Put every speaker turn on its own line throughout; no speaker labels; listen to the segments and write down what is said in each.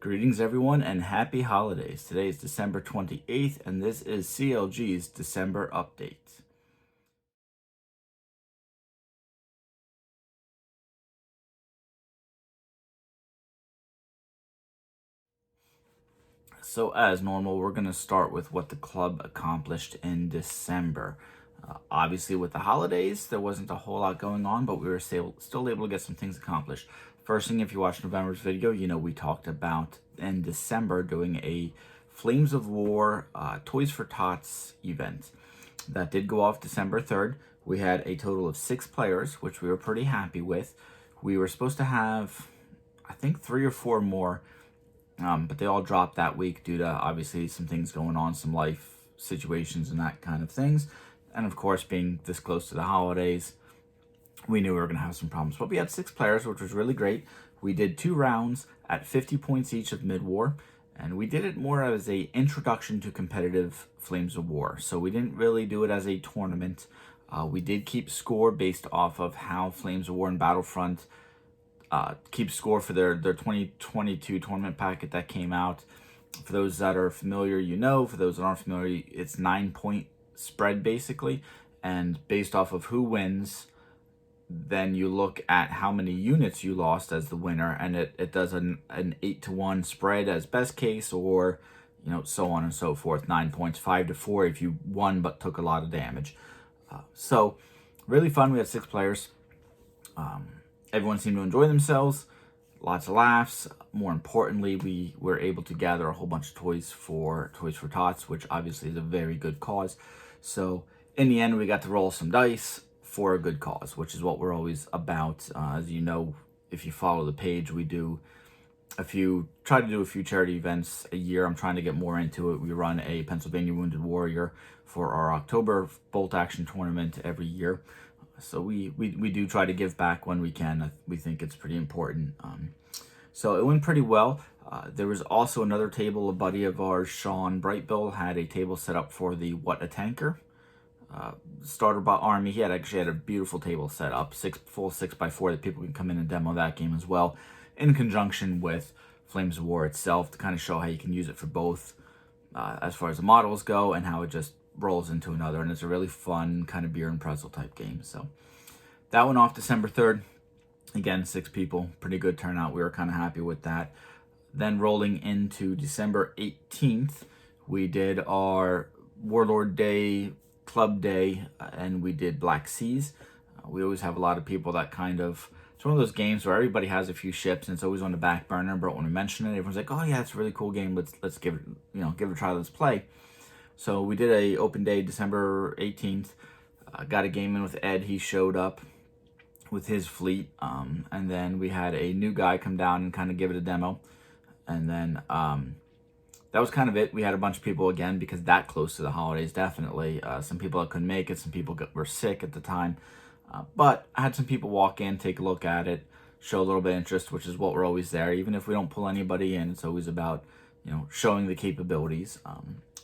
Greetings everyone and happy holidays. Today is December 28th and this is CLG's December update. So as normal, we're going to start with what the club accomplished in December. Obviously with the holidays, there wasn't a whole lot going on, but we were still able to get some things accomplished. First thing, if you watched November's video, you know we talked about in December doing a Flames of War Toys for Tots event. That did go off December 3rd. We had a total of 6 players, which we were pretty happy with. We were supposed to have, I think, 3 or 4 more, but they all dropped that week due to obviously some things going on, some life situations and that kind of things. And of course, being this close to the holidays, we knew we were going to have some problems. But we had 6 players, which was really great. We did 2 rounds at 50 points each of mid-war. And we did it more as a introduction to competitive Flames of War. So we didn't really do it as a tournament. We did keep score based off of how Flames of War and Battlefront keep score for their 2022 tournament packet that came out. For those that are familiar, you know. For those that aren't familiar, it's 9-point spread basically. And based off of who wins, then you look at how many units you lost as the winner, and it does an 8-to-1 spread as best case, or you know, so on and so forth. 9 points, 5-4 if you won but took a lot of damage. So really fun. We had 6 players. Everyone seemed to enjoy themselves. Lots of laughs. More importantly, we were able to gather a whole bunch of toys for Tots, which obviously is a very good cause. So in the end, we got to roll some dice for a good cause, which is what we're always about. As you know, if you follow the page, we try to do a few charity events a year. I'm trying to get more into it. We run a Pennsylvania Wounded Warrior for our October bolt action tournament every year. So we do try to give back when we can. We think it's pretty important. So it went pretty well. There was also another table. A buddy of ours, Sean Brightbill, had a table set up for the What a Tanker starter bot army. He actually had a beautiful table set up, full 6x4 that people can come in and demo that game as well, in conjunction with Flames of War itself, to kind of show how you can use it for both as far as the models go and how it just rolls into another. And it's a really fun kind of beer and pretzel type game. So that went off December 3rd. Again, 6 people, pretty good turnout. We were kind of happy with that. Then rolling into December 18th, we did our Warlord Day, Club Day, and we did Black Seas. We always have a lot of people that kind of, it's one of those games where everybody has a few ships and it's always on the back burner, but when we mention it, everyone's like, oh yeah, it's a really cool game, let's give it, give it a try, let's play. So we did a open day December 18th, got a game in with Ed. He showed up with his fleet, and then we had a new guy come down and kind of give it a demo, and then that was kind of it. We had a bunch of people again because that close to the holidays, definitely. Some people that couldn't make it, some people were sick at the time. But I had some people walk in, take a look at it, show a little bit of interest, which is what we're always there. Even if we don't pull anybody in, it's always about, showing the capabilities.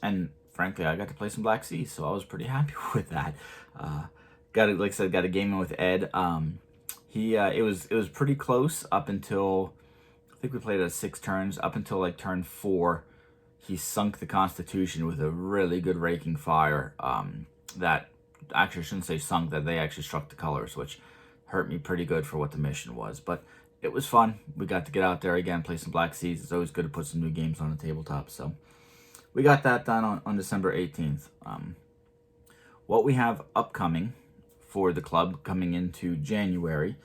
And frankly, I got to play some Black Seas, so I was pretty happy with that. Got a game in with Ed. It was pretty close up until, I think we played it 6 turns, up until like turn 4. He sunk the Constitution with a really good raking fire. That actually, I shouldn't say sunk, that they actually struck the colors, which hurt me pretty good for what the mission was. But it was fun. We got to get out there again, play some Black Seas. It's always good to put some new games on the tabletop. So we got that done on December 18th. What we have upcoming for the club coming into January,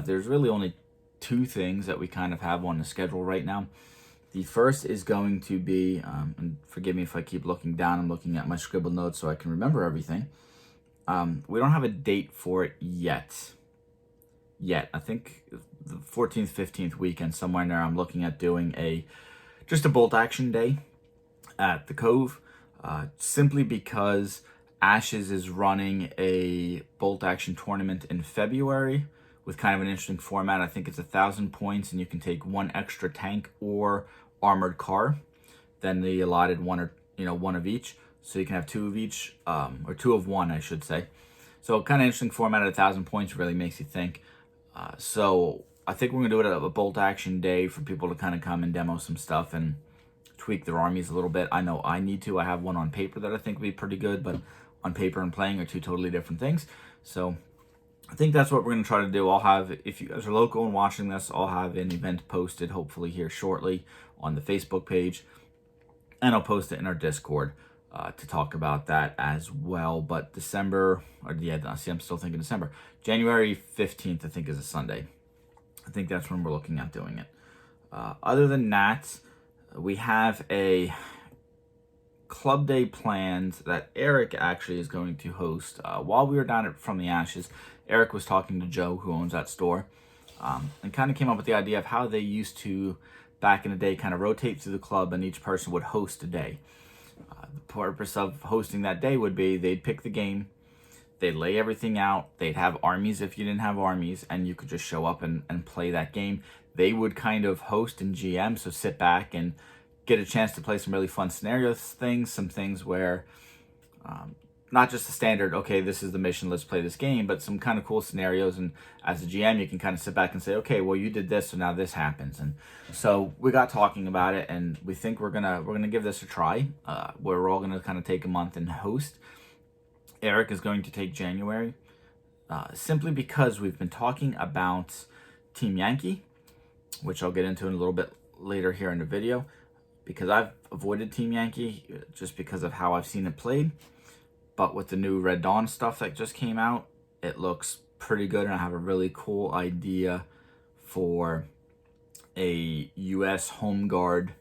there's really only 2 things that we kind of have on the schedule right now. The first is going to be, and forgive me if I keep looking down, I'm looking at my scribbled notes so I can remember everything. We don't have a date for it yet. I think the 14th, 15th weekend, somewhere in there, I'm looking at doing just a bolt action day at the Cove, simply because Ashes is running a bolt action tournament in February with kind of an interesting format. I think it's 1,000 points and you can take 1 extra tank or armored car than the allotted one of each. So you can have 2 of each, or 2 of 1, I should say. So kind of interesting format at 1,000 points, really makes you think. So I think we're going to do it at a bolt action day for people to kind of come and demo some stuff and tweak their armies a little bit. I know I need to. I have one on paper that I think would be pretty good, but on paper and playing are two totally different things. So I think that's what we're going to try to do. I'll have, if you guys are local and watching this, I'll have an event posted hopefully here shortly on the Facebook page, and I'll post it in our Discord to talk about that as well. But December, or yeah, see, I'm still thinking December. January 15th, I think, is a Sunday. I think that's when we're looking at doing it. Other than that, we have a club day planned that Eric actually is going to host. While we were down at From the Ashes, Eric was talking to Joe, who owns that store, and kind of came up with the idea of how they used to, back in the day, kind of rotate through the club, and each person would host a day. The purpose of hosting that day would be they'd pick the game, they'd lay everything out, they'd have armies if you didn't have armies, and you could just show up and play that game. They would kind of host and GM, so sit back and get a chance to play some really fun scenario things, some things where not just the standard, okay, this is the mission, let's play this game, but some kind of cool scenarios. And as a GM, you can kind of sit back and say, okay, well, you did this, so now this happens. And so we got talking about it, and we think we're gonna give this a try. We're all gonna kind of take a month and host. Eric is going to take January, simply because we've been talking about Team Yankee, which I'll get into in a little bit later here in the video, because I've avoided Team Yankee just because of how I've seen it played. But with the new Red Dawn stuff that just came out, it looks pretty good, and I have a really cool idea for a U.S. Home Guard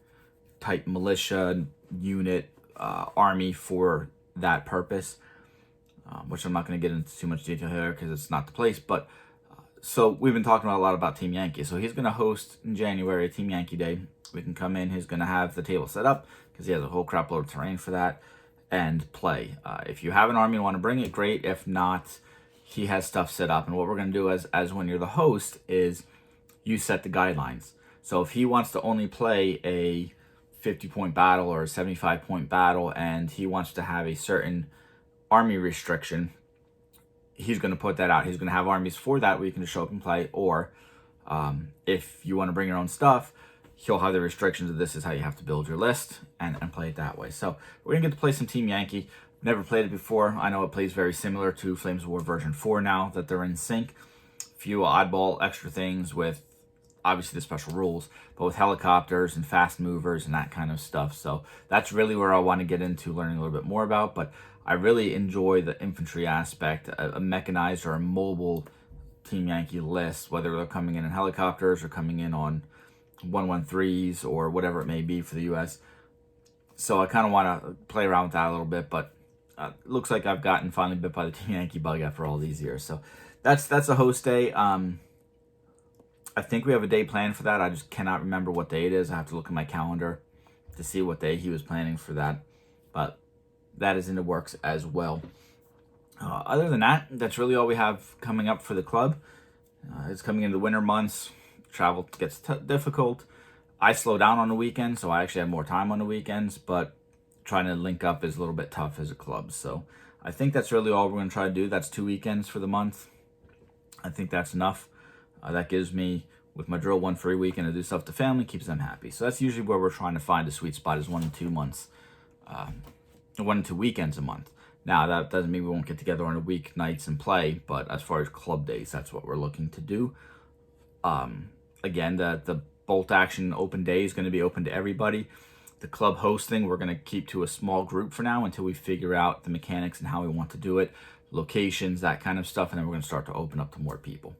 type militia unit army for that purpose, which I'm not going to get into too much detail here because it's not the place. But so we've been talking a lot about Team Yankee. So he's going to host in January a Team Yankee Day. We can come in. He's going to have the table set up because he has a whole crap load of terrain for that, and play. If you have an army and want to bring it, great. If not, he has stuff set up. And what we're going to do as when you're the host is you set the guidelines. So if he wants to only play a 50-point battle or a 75-point battle, and he wants to have a certain army restriction, he's going to put that out. He's going to have armies for that where you can just show up and play. Or if you want to bring your own stuff, he'll have the restrictions of this is how you have to build your list and play it that way. So we're going to get to play some Team Yankee. Never played it before. I know it plays very similar to Flames of War version 4 now that they're in sync. Few oddball extra things with obviously the special rules, but with helicopters and fast movers and that kind of stuff. So that's really where I want to get into learning a little bit more about. But I really enjoy the infantry aspect, a mechanized or a mobile Team Yankee list, whether they're coming in helicopters or coming in on 113s or whatever it may be for the U.S. So I kind of want to play around with that a little bit, but it looks like I've gotten finally bit by the Team Yankee bug after all these years. So that's a host day. I think we have a day planned for that. I just cannot remember what day it is. I have to look at my calendar to see what day he was planning for that, but that is in the works as well. Other than that, that's really all we have coming up for the club. It's coming into the winter months. Travel gets difficult. I slow down on the weekends, so I actually have more time on the weekends, but trying to link up is a little bit tough as a club. So I think that's really all we're going to try to do. That's 2 weekends for the month. I think that's enough. That gives me, with my drill, one free weekend to do stuff to family, keeps them happy. So that's usually where we're trying to find a sweet spot, is 1 to 2 months, 1 to 2 weekends a month. Now, that doesn't mean we won't get together on the weeknights and play, but as far as club days, that's what we're looking to do. Again, the bolt action open day is going to be open to everybody. The club hosting, we're going to keep to a small group for now until we figure out the mechanics and how we want to do it, locations, that kind of stuff, and then we're going to start to open up to more people.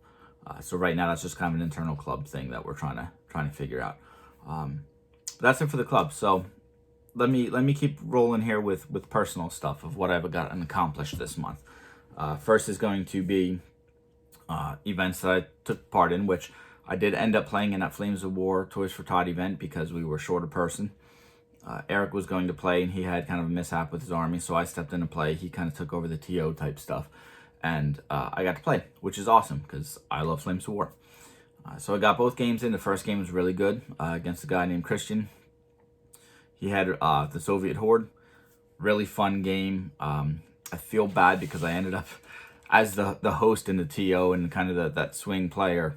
So right now, that's just kind of an internal club thing that we're trying to figure out. That's it for the club. So let me keep rolling here with personal stuff of what I've gotten accomplished this month. First is going to be events that I took part in, which I did end up playing in that Flames of War Toys for Todd event because we were short a person. Eric was going to play, and he had kind of a mishap with his army, so I stepped in to play. He kind of took over the TO type stuff, and I got to play, which is awesome because I love Flames of War. So I got both games in. The first game was really good against a guy named Christian. He had the Soviet Horde. Really fun game. I feel bad because I ended up as the host in the TO and kind of that swing player.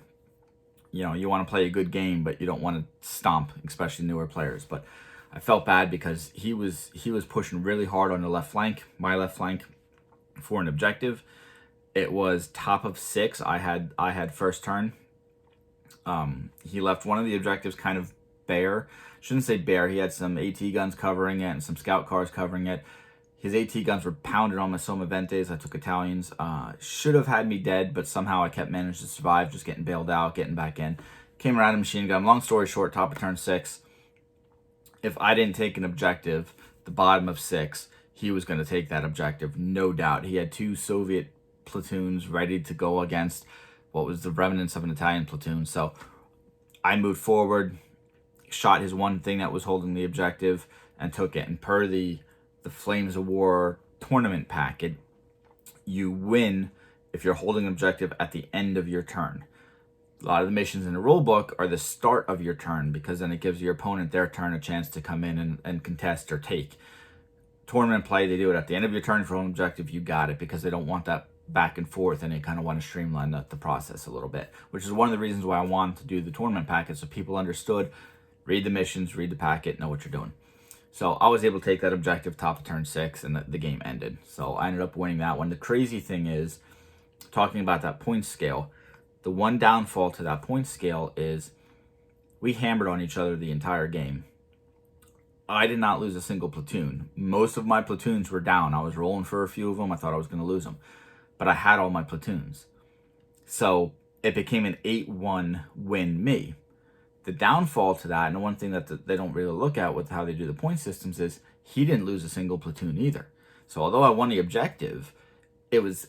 you want to play a good game, but you don't want to stomp, especially newer players. But I felt bad because he was pushing really hard on the left flank, my left flank, for an objective. It was top of 6. I had first turn. He left one of the objectives kind of bare. Shouldn't say bare. He had some AT guns covering it and some scout cars covering it. His AT guns were pounded on my Somaventes. I took Italians. Should have had me dead, but somehow I kept managed to survive, just getting bailed out, getting back in. Came around a machine gun. Long story short, top of turn 6. If I didn't take an objective, the bottom of 6, he was going to take that objective, no doubt. He had 2 Soviet platoons ready to go against what was the remnants of an Italian platoon. So I moved forward, shot his one thing that was holding the objective, and took it. And per the Flames of War tournament packet, you win if you're holding an objective at the end of your turn. A lot of the missions in the rule book are the start of your turn, because then it gives your opponent their turn a chance to come in and contest or take. Tournament play, they do it at the end of your turn. For an objective, you got it, because they don't want that back and forth, and they kind of want to streamline the process a little bit, which is one of the reasons why I wanted to do the tournament packet, so people understood, read the missions, read the packet, know what you're doing. So I was able to take that objective top of turn 6, and the game ended. So I ended up winning that one. The crazy thing is, talking about that point scale, the one downfall to that point scale is we hammered on each other the entire game. I did not lose a single platoon. Most of my platoons were down. I was rolling for a few of them. I thought I was going to lose them. But I had all my platoons. So it became an 8-1 win me. The downfall to that, and the one thing that they don't really look at with how they do the point systems, is he didn't lose a single platoon either. So although I won the objective, it was,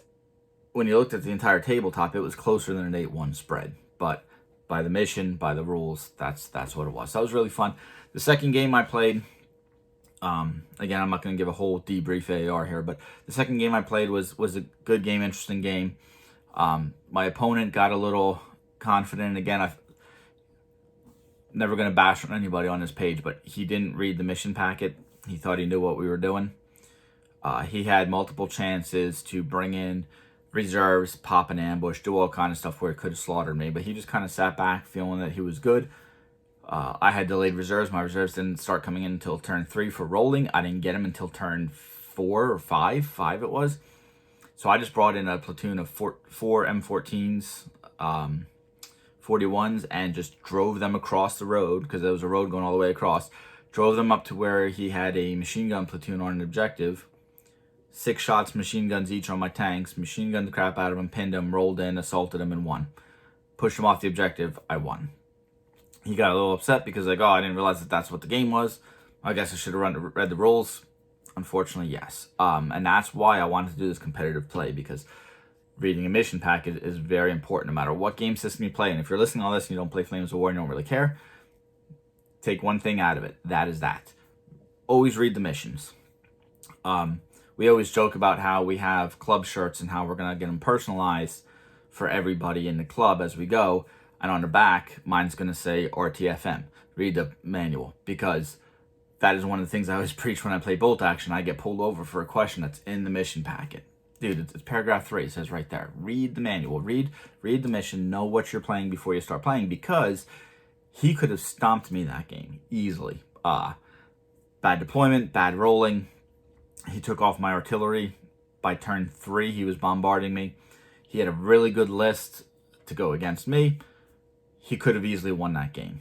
when you looked at the entire tabletop, it was closer than an 8-1 spread. But by the mission, by the rules, that's what it was. So that was really fun. The second game I played, again, I'm not going to give a whole debrief AR here, but the second game I played was a good game, interesting game. My opponent got a little confident. Again, I'm never going to bash on anybody on this page, but he didn't read the mission packet. He thought he knew what we were doing. He had multiple chances to bring in reserves, pop an ambush, do all kind of stuff where it could have slaughtered me, but he just kind of sat back feeling that he was good. I had delayed reserves. My reserves didn't start coming in until turn 3 for rolling. I didn't get them until turn 4 or 5 it was. So I just brought in a platoon of four M14s, 41s, and just drove them across the road, because there was a road going all the way across. Drove them up to where he had a machine gun platoon on an objective. 6 shots, machine guns each on my tanks. Machine gunned the crap out of them, pinned them, rolled in, assaulted them, and won. Pushed him off the objective, I won. He got a little upset because like, oh, I didn't realize that that's what the game was. I guess I should have read the rules. Unfortunately, yes. And that's why I wanted to do this competitive play, because reading a mission packet is very important no matter what game system you play. And if you're listening to all this and you don't play Flames of War and you don't really care, take one thing out of it. That is that. Always read the missions. We always joke about how we have club shirts and how we're going to get them personalized for everybody in the club as we go. And on the back, mine's going to say RTFM. Read the manual, because that is one of the things I always preach when I play bolt action. I get pulled over for a question that's in the mission packet. Dude, it's paragraph 3. It says right there, read the manual. Read the mission. Know what you're playing before you start playing, because he could have stomped me that game easily. Bad deployment, bad rolling. He took off my artillery. By turn 3, he was bombarding me. He had a really good list to go against me. He could have easily won that game.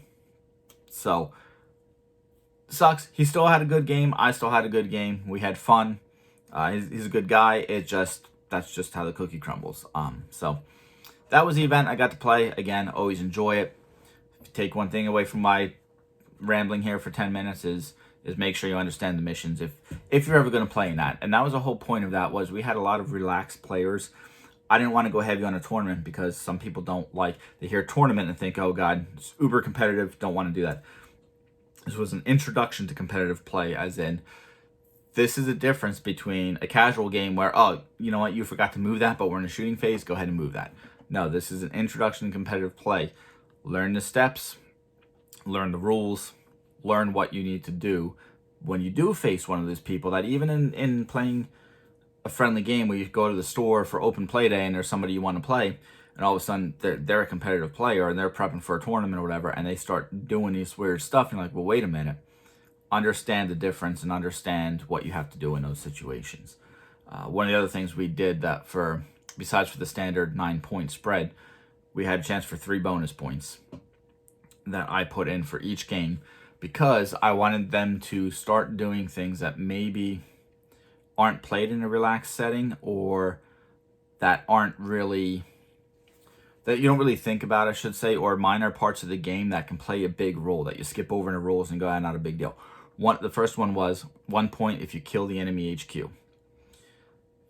So, sucks. He still had a good game. I still had a good game. We had fun. He's a good guy. That's just how the cookie crumbles. So that was the event I got to play. Again, always enjoy it. Take one thing away from my rambling here for 10 minutes is make sure you understand the missions if you're ever going to play in that. And that was the whole point of that, was we had a lot of relaxed players. I didn't want to go heavy on a tournament, because some people don't like, they hear tournament and think, oh God, it's uber competitive. Don't want to do that. This was an introduction to competitive play, as in, this is a difference between a casual game where, oh, you know what, you forgot to move that, but we're in a shooting phase, go ahead and move that. No, this is an introduction to competitive play. Learn the steps, learn the rules, learn what you need to do when you do face one of those people that, even in playing a friendly game where you go to the store for open play day and there's somebody you want to play, and all of a sudden they're a competitive player and they're prepping for a tournament or whatever, and they start doing this weird stuff, and you're like, well, wait a minute. Understand the difference and understand what you have to do in those situations. One of the other things we did that besides for the standard 9-point spread, we had a chance for 3 bonus points that I put in for each game, because I wanted them to start doing things that maybe aren't played in a relaxed setting, or that you don't really think about, I should say, or minor parts of the game that can play a big role that you skip over in the rules and go, not a big deal. The first one was 1 point if you kill the enemy HQ.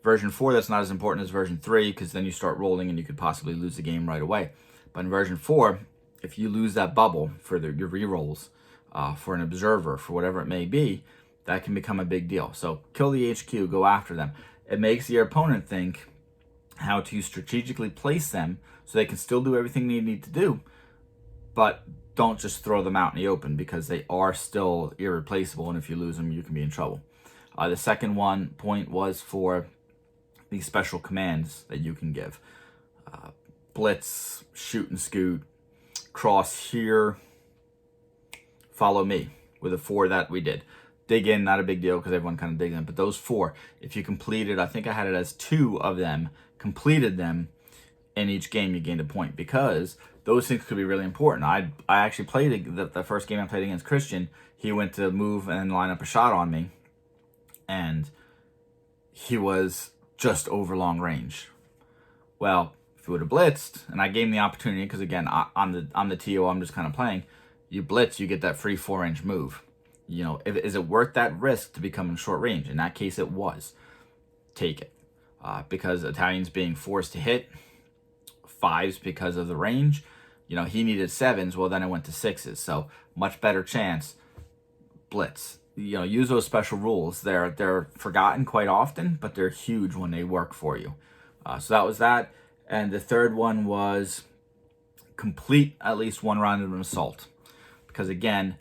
Version 4, that's not as important as version 3, because then you start rolling and you could possibly lose the game right away. But in version 4, if you lose that bubble for your rerolls, for an observer, for whatever it may be, that can become a big deal. So kill the HQ, go after them. It makes your opponent think how to strategically place them so they can still do everything they need to do, but don't just throw them out in the open, because they are still irreplaceable, and if you lose them, you can be in trouble. The second point was for these special commands that you can give. Blitz, shoot and scoot, cross here, follow me, with the 4 that we did. Dig in, not a big deal because everyone kind of digs in, but those 4, if you completed, I think I had it as 2 of them, completed them in each game, you gained a point, because those things could be really important. I actually played the first game I played against Christian. He went to move and line up a shot on me, and he was just over long range. Well, if you would have blitzed, and I gave him the opportunity, because again, I'm the TO, I'm just kind of playing. You blitz, you get that free 4-inch move. Is it worth that risk to become in short range? In that case, it was. Take it. Because Italian's being forced to hit 5s because of the range. He needed 7s. Well, then it went to 6s. So much better chance. Blitz. Use those special rules. They're forgotten quite often, but they're huge when they work for you. So that was that. And the third one was complete at least 1 round of an assault. Because again,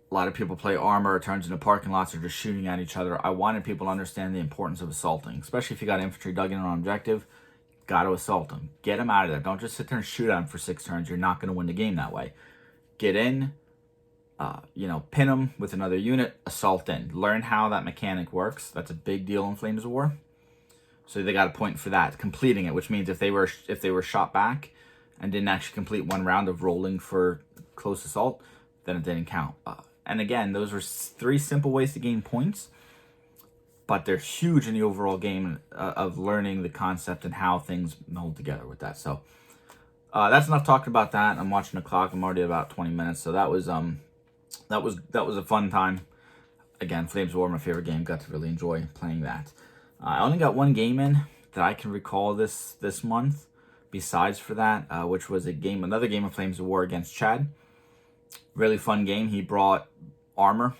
a lot of people play armor, it turns into parking lots, or just shooting at each other. I wanted people to understand the importance of assaulting, especially if you got infantry dug in on objective. Got to assault them. Get them out of there. Don't just sit there and shoot at them for 6 turns. You're not going to win the game that way. Get in, pin them with another unit, assault in. Learn how that mechanic works. That's a big deal in Flames of War. So they got a point for that, completing it, which means if they were shot back and didn't actually complete 1 round of rolling for close assault, then it didn't count. And again, those are 3 simple ways to gain points, but they're huge in the overall game of learning the concept and how things meld together with that. So that's enough talking about that. I'm watching the clock. I'm already about 20 minutes. So that was a fun time. Again, Flames of War, my favorite game. Got to really enjoy playing that. I only got 1 game in that I can recall this month, besides for that, which was another game of Flames of War against Chad. Really fun game. He brought armor,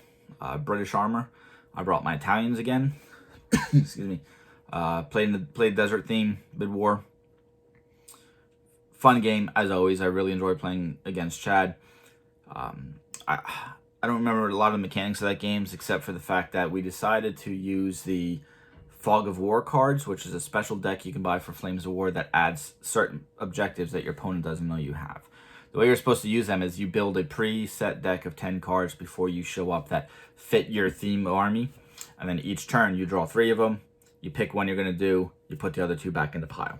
British armor. I brought my Italians again. Excuse me. Played desert theme, mid-war. Fun game, as always. I really enjoy playing against Chad. I don't remember a lot of the mechanics of that game, except for the fact that we decided to use the Fog of War cards, which is a special deck you can buy for Flames of War that adds certain objectives that your opponent doesn't know you have. The way you're supposed to use them is you build a preset deck of 10 cards before you show up that fit your theme army, and then each turn you draw 3 of them, you pick one you're going to do, you put the other 2 back in the pile.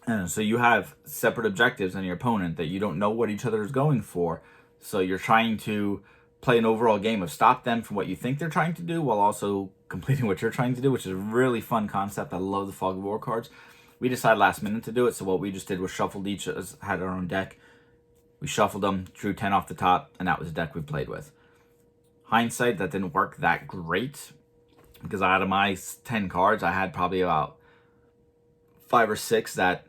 And so you have separate objectives on your opponent that you don't know what each other is going for, so you're trying to play an overall game of stop them from what you think they're trying to do while also completing what you're trying to do, which is a really fun concept. I love the Fog of War cards. We decided last minute to do it, so what we just did was shuffled each of us, had our own deck. We shuffled them, drew 10 off the top, and that was the deck we played with. Hindsight, that didn't work that great, because out of my 10 cards, I had probably about 5 or 6 that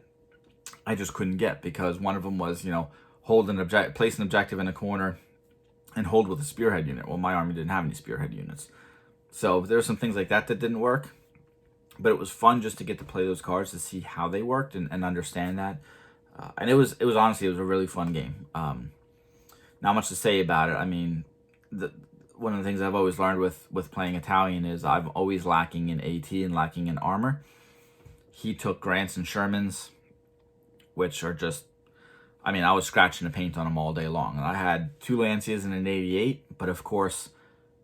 I just couldn't get, because one of them was, place an objective in a corner and hold with a spearhead unit. Well, my army didn't have any spearhead units. So there were some things like that didn't work. But it was fun just to get to play those cards to see how they worked and understand that. And it was honestly, it was a really fun game. Not much to say about it. I mean, one of the things I've always learned with playing Italian is I'm always lacking in AT and lacking in armor. He took Grants and Shermans, which are just, I mean, I was scratching the paint on them all day long. And I had 2 Lancias and an 88, but of course,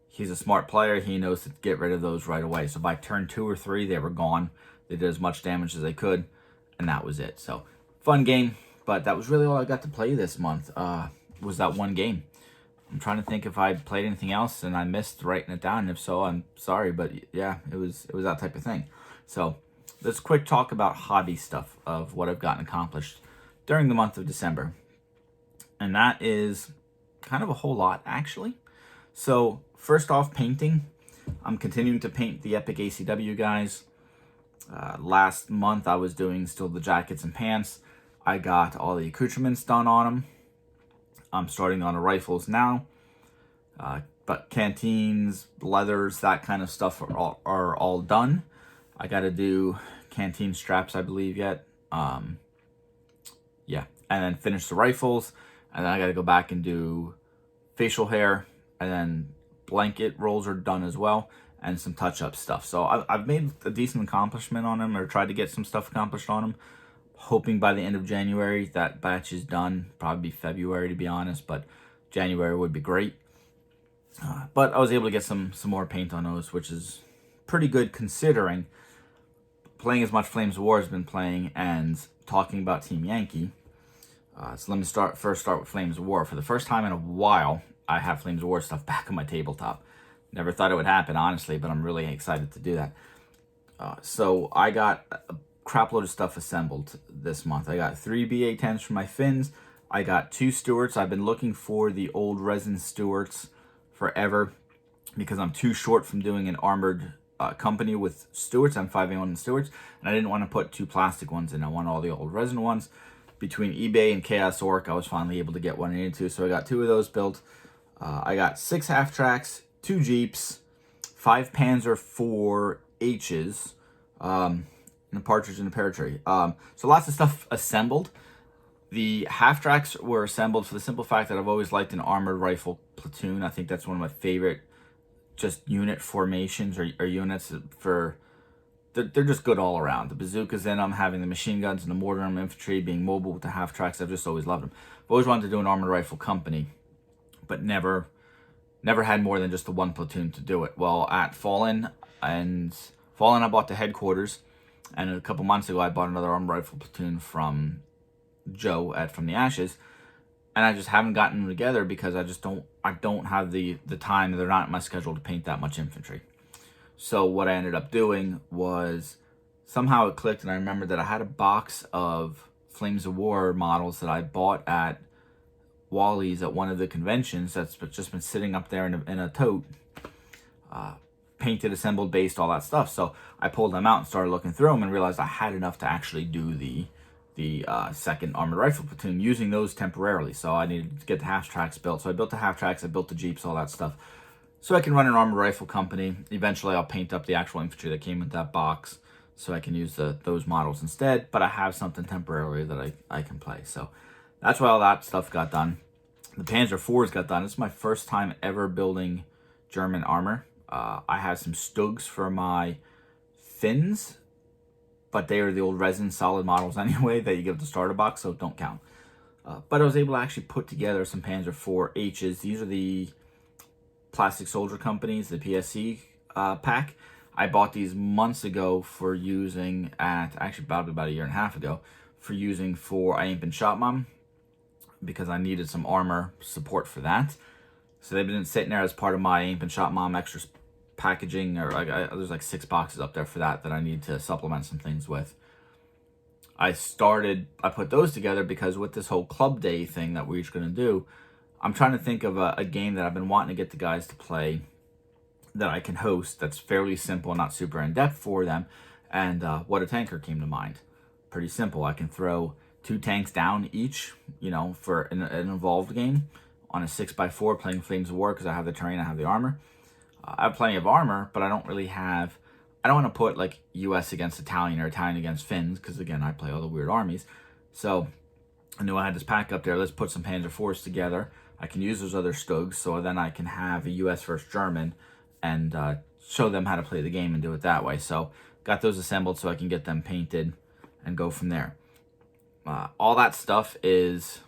he's a smart player. He knows to get rid of those right away. So by turn 2 or 3, they were gone. They did as much damage as they could, and that was it. So, fun game, but that was really all I got to play this month, was that one game. I'm trying to think if I played anything else and I missed writing it down. If so, I'm sorry, but yeah, it was that type of thing. So, let's quick talk about hobby stuff of what I've gotten accomplished during the month of December. And that is kind of a whole lot, actually. So, first off, painting. I'm continuing to paint the Epic ACW guys. Last month, I was doing still the jackets and pants. I got all the accoutrements done on them. I'm starting on the rifles now. But canteens, leathers, that kind of stuff are all done. I got to do canteen straps, I believe, yet. Yeah, and then finish the rifles. And then I got to go back and do facial hair. And then blanket rolls are done as well. And some touch-up stuff. So I've made a decent accomplishment on them, or tried to get some stuff accomplished on them. Hoping by the end of January that batch is done. Probably February, to be honest, but January would be great. But I was able to get some more paint on those, which is pretty good considering playing as much Flames of War as been playing and talking about Team Yankee. So let me first start with Flames of War. For the first time in a while, I have Flames of War stuff back on my tabletop. Never thought it would happen, honestly, but I'm really excited to do that. So I got a crap load of stuff assembled this month. I got 3 BA-10s for my fins. I got 2 Stuarts. I've been looking for the old resin Stuarts forever because I'm too short from doing an armored company with Stuarts. I'm 5A1 Stuarts, and I didn't want to put 2 plastic ones in. I want all the old resin ones. Between eBay and Chaos Orc, I was finally able to get one into, so I got 2 of those built. I got 6 half-tracks, 2 Jeeps, 5 Panzer IV H's, and a partridge in a pear tree. So lots of stuff assembled. The half-tracks were assembled for the simple fact that I've always liked an armored rifle platoon. I think that's one of my favorite just unit formations or units for... They're just good all around. The bazookas in them, having the machine guns and the mortar and infantry, being mobile with the half-tracks, I've just always loved them. I've always wanted to do an armored rifle company, but never had more than just the 1 platoon to do it. Well, at Fallen, I bought the headquarters, and a couple months ago, I bought another armored rifle platoon from Joe From the Ashes, and I just haven't gotten them together because I don't have the time. They're not in my schedule to paint that much infantry. So what I ended up doing was, somehow it clicked, and I remembered that I had a box of Flames of War models that I bought at Wally's at one of the conventions that's just been sitting up there in a tote. Painted, assembled, based, all that stuff. So I pulled them out and started looking through them and realized I had enough to actually do the 2nd Armored Rifle Platoon using those temporarily. So I needed to get the half-tracks built. So I built the half-tracks, I built the Jeeps, all that stuff. So I can run an armored rifle company. Eventually, I'll paint up the actual infantry that came with that box so I can use those models instead. But I have something temporarily that I can play. So that's why all that stuff got done. The Panzer IVs got done. It's my first time ever building German armor. I have some Stugs for my fins, but they are the old resin solid models anyway that you give the starter box, so don't count. But I was able to actually put together some Panzer IV H's. These are the Plastic Soldier Companies, the PSC pack. I bought these months ago for using actually about a year and a half ago, for using for I Ain't Been Shot Mom, because I needed some armor support for that. So they've been sitting there as part of my Ain't Been Shot Mom extra packaging, or there's like 6 boxes up there for that I need to supplement some things with. I put those together because with this whole club day thing that we're each going to do, I'm trying to think of a game that I've been wanting to get the guys to play that I can host that's fairly simple, not super in-depth for them, and What a Tanker came to mind. Pretty simple. I can throw 2 tanks down each, for an involved game on a 6x4 playing Flames of War because I have the terrain, I have the armor. I have plenty of armor, but I don't want to put like US against Italian or Italian against Finns because, again, I play all the weird armies. So I knew I had this pack up there. Let's put some Panzer IVs together. I can use those other Stugs, so then I can have a US versus German and show them how to play the game and do it that way. So got those assembled so I can get them painted and go from there. All that stuff is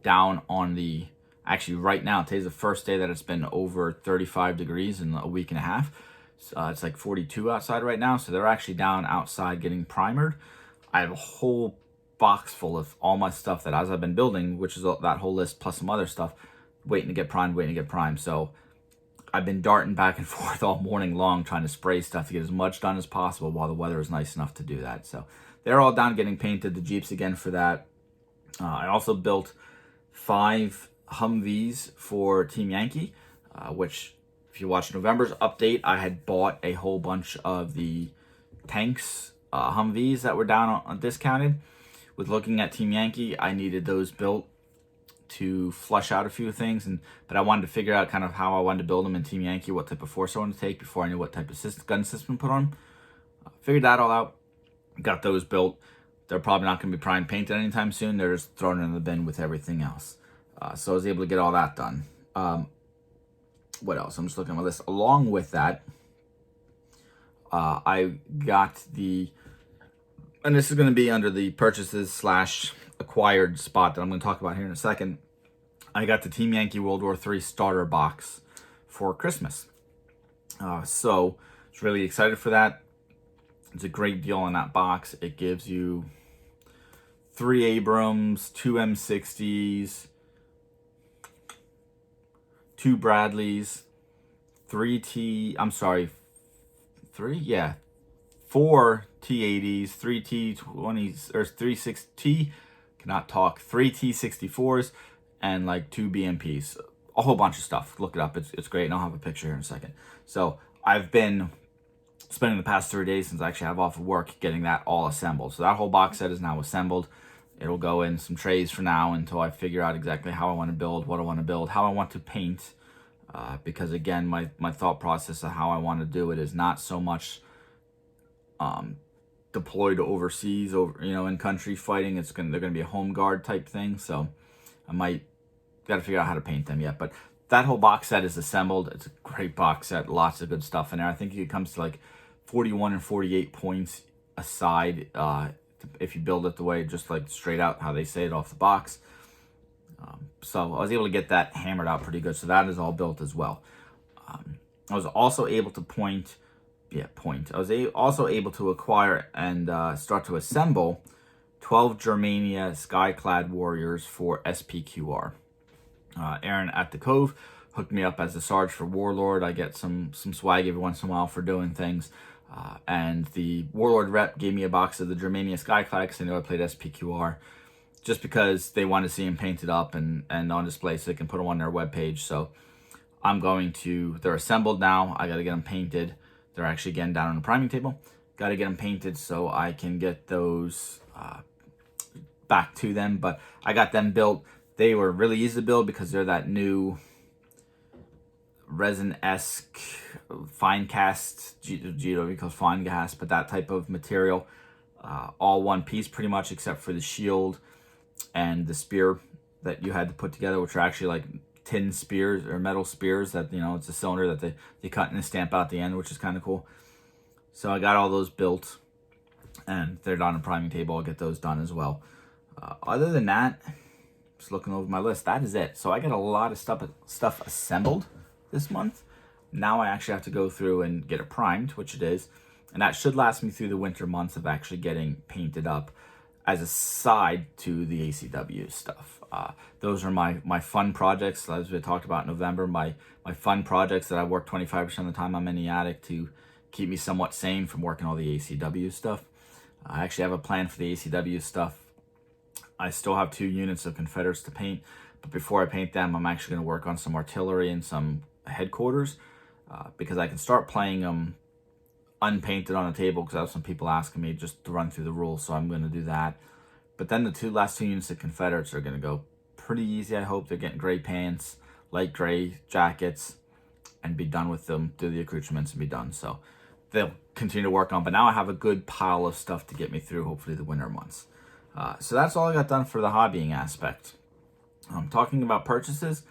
down on the, actually right now, today's the first day that it's been over 35 degrees in a week and a half. It's like 42 outside right now, so they're actually down outside getting primered. I have a whole box full of all my stuff that as I've been building, which is that whole list plus some other stuff, waiting to get primed. So I've been darting back and forth all morning long trying to spray stuff to get as much done as possible while the weather is nice enough to do that. So they're all down getting painted, the Jeeps again for that. I also built 5 Humvees for Team Yankee, which if you watch November's update, I had bought a whole bunch of the tanks, Humvees that were down on discounted. With looking at Team Yankee, I needed those built to flush out a few things, but I wanted to figure out kind of how I wanted to build them in Team Yankee, what type of force I wanted to take before I knew what type of gun system to put on. Figured that all out, got those built. They're probably not going to be primed painted anytime soon. They're just thrown in the bin with everything else. So I was able to get all that done. What else? I'm just looking at my list. Along with that, I got the, and this is going to be under the purchases / acquired spot that I'm going to talk about here in a second. I got the Team Yankee World War III starter box for Christmas. So I was really excited for that. It's a great deal on that box. It gives you 3 Abrams, 2 M60s, 2 Bradleys, 4 T80s, 3 T20s, or 3 T64s, and like 2 BMPs. A whole bunch of stuff. Look it up. It's great, and I'll have a picture here in a second. So I've been spending the past 3 days since I actually have off of work getting that all assembled. So that whole box set is now assembled. It'll go in some trays for now until I figure out exactly how I want to build, what I want to build, how I want to paint. Because again, my thought process of how I want to do it is not so much deployed overseas, in country fighting. They're gonna be a home guard type thing. So I might gotta figure out how to paint them yet. But that whole box set is assembled. It's a great box set, lots of good stuff in there. I think it comes to like 41 and 48 points a side if you build it the way, just like straight out how they say it off the box. So I was able to get that hammered out pretty good. So that is all built as well. I was also able to also able to acquire and start to assemble 12 Germania Skyclad Warriors for SPQR. Aaron at the Cove hooked me up as a Sarge for Warlord. I get some swag every once in a while for doing things. And the Warlord rep gave me a box of the Germania Skyclad because they know I played SPQR. Just because they want to see them painted up and on display so they can put them on their webpage. So they're assembled now. I got to get them painted. They're actually getting down on the priming table. Got to get them painted so I can get those back to them. But I got them built. They were really easy to build because they're that new resin-esque fine cast, GW calls fine cast, but that type of material. All one piece pretty much except for the shield and the spear that you had to put together, which are actually like tin spears or metal spears that, it's a cylinder that they cut and stamp out the end, which is kind of cool. So I got all those built and they're on a priming table. I'll get those done as well. Other than that, just looking over my list, that is it. So I got a lot of stuff assembled this month. Now I actually have to go through and get it primed, which it is. And that should last me through the winter months of actually getting painted up as a side to the ACW stuff. Those are my fun projects, as we talked about in November, my fun projects that I work 25% of the time I'm in the attic to keep me somewhat sane from working all the ACW stuff. I actually have a plan for the ACW stuff. I still have 2 units of Confederates to paint, but before I paint them, I'm actually going to work on some artillery and some headquarters because I can start playing them unpainted on the table because I have some people asking me just to run through the rules, so I'm going to do that. But then the last 2 units of Confederates are going to go pretty easy, I hope. They're getting gray pants, light gray jackets, and be done with them, do the accoutrements and be done. So they'll continue to work on, but now I have a good pile of stuff to get me through, hopefully, the winter months. So that's all I got done for the hobbying aspect. Talking about purchases,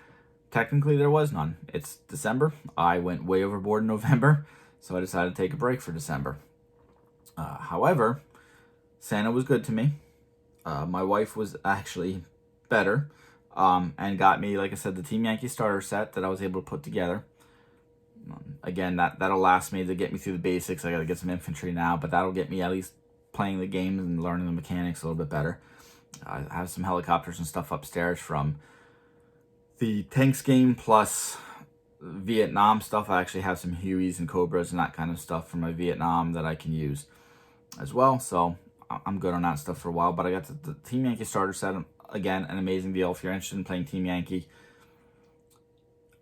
technically there was none. It's December. I went way overboard in November, so I decided to take a break for December. However, Santa was good to me. My wife was actually better and got me, like I said, the Team Yankee starter set that I was able to put together. Again, that'll last me to get me through the basics. I got to get some infantry now, but that'll get me at least playing the games and learning the mechanics a little bit better. I have some helicopters and stuff upstairs from the tanks game plus Vietnam stuff. I actually have some Hueys and Cobras and that kind of stuff from my Vietnam that I can use as well. So I'm good on that stuff for a while. But I got the Team Yankee starter set. Again, an amazing deal. If you're interested in playing Team Yankee,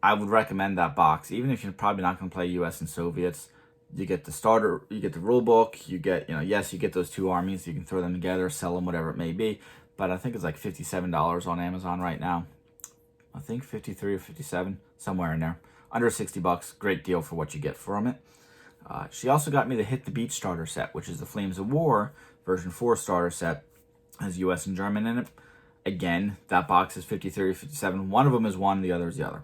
I would recommend that box. Even if you're probably not going to play US and Soviets, you get the starter, you get the rule book, you get, yes, you get those two armies. You can throw them together, sell them, whatever it may be. But I think it's like $57 on Amazon right now. I think 53 or 57, somewhere in there. Under 60 bucks, great deal for what you get from it. She also got me the Hit the Beach starter set, which is the Flames of War version 4 starter set. Has US and German in it. Again, that box is 53 or 57. One of them is one, the other is the other.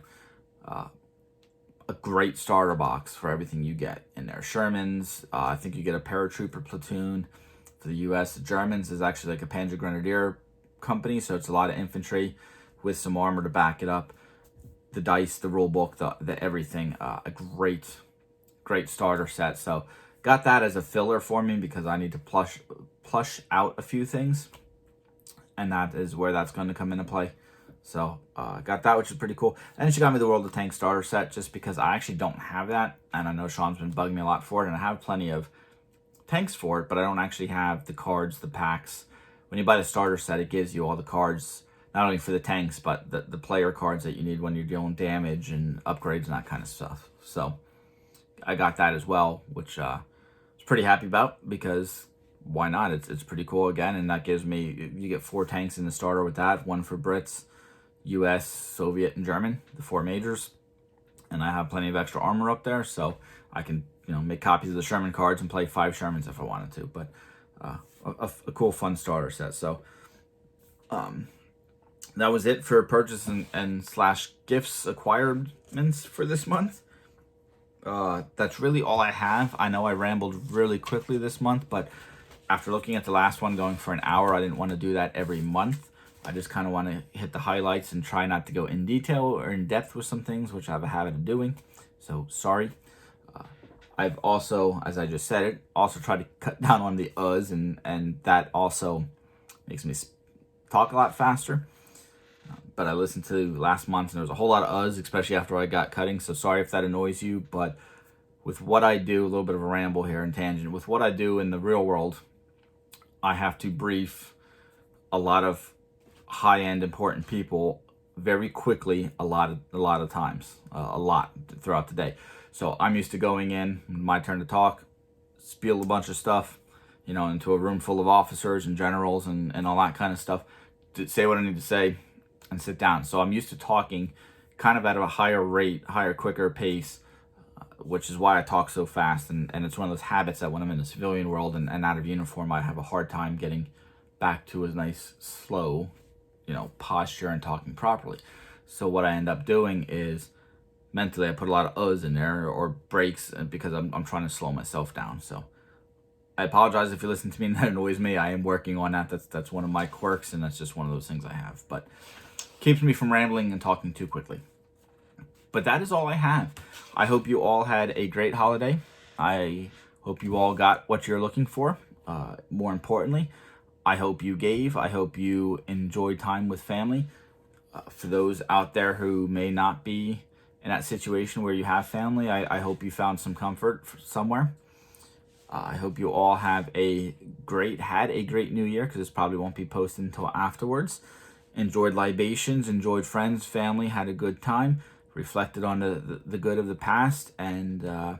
A great starter box for everything you get in there. Shermans, I think you get a paratrooper platoon for the US. The Germans is actually like a Panzer Grenadier company, so it's a lot of infantry with some armor to back it up. The dice, the rule book, the everything. A great starter set. So got that as a filler for me because I need to plush out a few things, and that is where that's going to come into play. So got that, which is pretty cool. And then she got me the World of Tanks starter set just because I actually don't have that, and I know Sean's been bugging me a lot for it, and I have plenty of tanks for it, but I don't actually have the cards, the packs. When you buy the starter set, it gives you all the cards, not only for the tanks, but the player cards that you need when you're dealing damage and upgrades and that kind of stuff. So I got that as well, which I was pretty happy about because why not? It's pretty cool again, and that gives me, you get 4 tanks in the starter with that, one for Brits, US, Soviet, and German, the 4 majors. And I have plenty of extra armor up there, so I can, make copies of the Sherman cards and play 5 Shermans if I wanted to. But a cool, fun starter set. So that was it for purchase and slash gifts acquirements for this month. That's really all I have. I know I rambled really quickly this month, but after looking at the last one going for an hour, I didn't want to do that every month. I just kind of want to hit the highlights and try not to go in detail or in depth with some things, which I have a habit of doing. So sorry. I've also, as I just said it, also tried to cut down on the uhs, and that also makes me talk a lot faster. But I listened to last month, and there was a whole lot of uhs, especially after I got cutting. So sorry if that annoys you, but with what I do, a little bit of a ramble here and tangent, with what I do in the real world, I have to brief a lot of high-end important people very quickly a lot of times, a lot throughout the day. So I'm used to going in, my turn to talk, spiel a bunch of stuff, into a room full of officers and generals and all that kind of stuff, to say what I need to say and sit down. So I'm used to talking kind of at a higher rate, quicker pace, which is why I talk so fast. And it's one of those habits that when I'm in the civilian world and out of uniform, I have a hard time getting back to a nice, slow, posture and talking properly. So what I end up doing is mentally I put a lot of uhs in there or breaks because I'm trying to slow myself down. So I apologize if you listen to me and that annoys me. I am working on that. That's one of my quirks, and that's just one of those things I have. But keeps me from rambling and talking too quickly. But that is all I have. I hope you all had a great holiday. I hope you all got what you're looking for. More importantly, I hope you gave. I hope you enjoyed time with family. For those out there who may not be in that situation where you have family, I hope you found some comfort somewhere. I hope you all had a great New Year, because this probably won't be posted until afterwards. Enjoyed libations, enjoyed friends, family, had a good time, reflected on the good of the past, and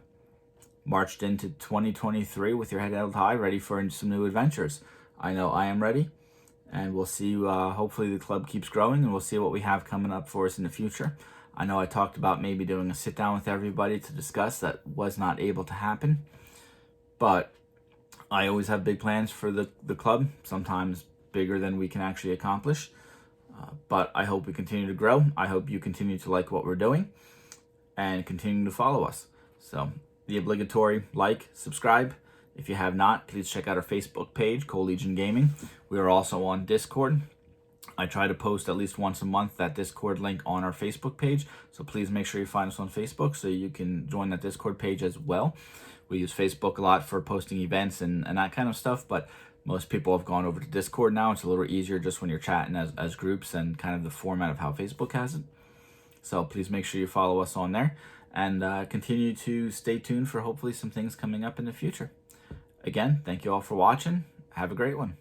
marched into 2023 with your head held high, ready for some new adventures. I know I am ready, and we'll see. Hopefully the club keeps growing, and we'll see what we have coming up for us in the future. I know I talked about maybe doing a sit down with everybody to discuss. That was not able to happen, but I always have big plans for the club, sometimes bigger than we can actually accomplish. But I hope we continue to grow. I hope you continue to like what we're doing and continue to follow us. So the obligatory like, subscribe, If you have not, please check out our Facebook page, Legion Gaming. We are also on Discord. I try to post at least once a month that Discord link on our Facebook page, so please make sure you find us on Facebook so you can join that Discord page as well. We use Facebook a lot for posting events and that kind of stuff, but most people have gone over to Discord now. It's a little easier just when you're chatting as groups and kind of the format of how Facebook has it. So please make sure you follow us on there and continue to stay tuned for hopefully some things coming up in the future. Again, thank you all for watching. Have a great one.